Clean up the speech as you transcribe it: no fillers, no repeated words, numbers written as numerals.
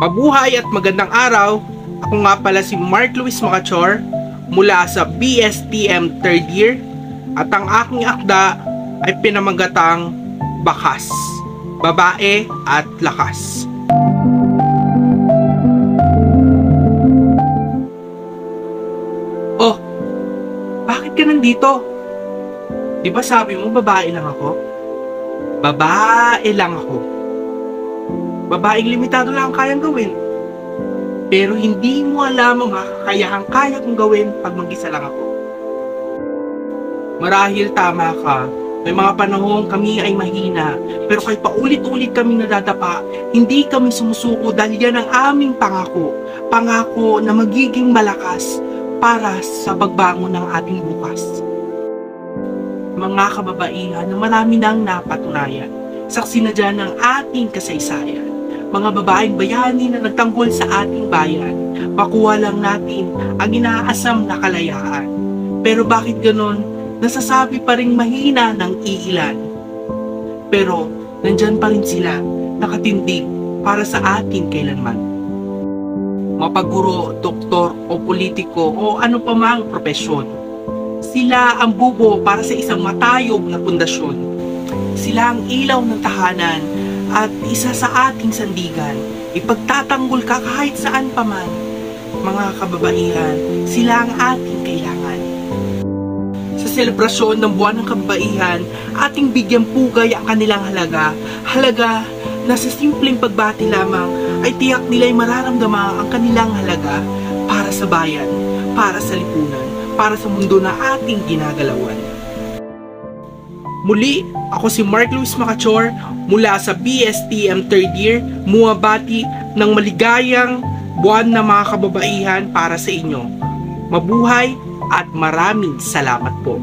Mabuhay at magandang araw! Ako nga pala si Mark Luis Macachor mula sa BSTM 3rd year at ang aking akda ay pinamagatang Bakas, Babae at Lakas. Oh, bakit ka nandito? Di ba sabi mo babae lang ako? Babae lang ako. Babaeng limitado lang ang kayang gawin. Pero hindi mo alam ang kakayahang kaya kong gawin pag mag-isa lang ako. Marahil tama ka. May mga panahon kami ay mahina. Pero kahit paulit-ulit kami nadadapa, hindi kami sumusuko dahil yan ang aming pangako. Pangako na magiging malakas para sa pagbangon ng ating bukas. Mga kababaihan na marami nang napatunayan. Saksi na dyan ang ating kasaysayan. Mga babaeng bayani na nagtanggol sa ating bayan, makuha lang natin ang inaasam na kalayaan. Pero bakit ganon? Nasasabi pa rin mahina ng iilan. Pero nandyan pa rin sila, nakatindig para sa atin kailanman. Mapaguro, doktor o politiko o ano pa mang propesyon. Sila ang bubo para sa isang matayog na pundasyon. Sila ang ilaw ng tahanan at isa sa ating sandigan. Ipagtatanggol ka kahit saan pa man. Mga kababaihan, sila ang ating kailangan. Sa selebrasyon ng buwan ng kababaihan, ating bigyang pugay ang kanilang halaga. Halaga na sa simpleng pagbati lamang ay tiyak nila'y mararamdaman ang kanilang halaga para sa bayan, para sa lipunan, para sa mundo na ating ginagalawan. Muli, ako si Mark Luis Macachor mula sa BSTM 3rd year, bumabati ng maligayang buwan na mga kababaihan para sa inyo. Mabuhay at maraming salamat po.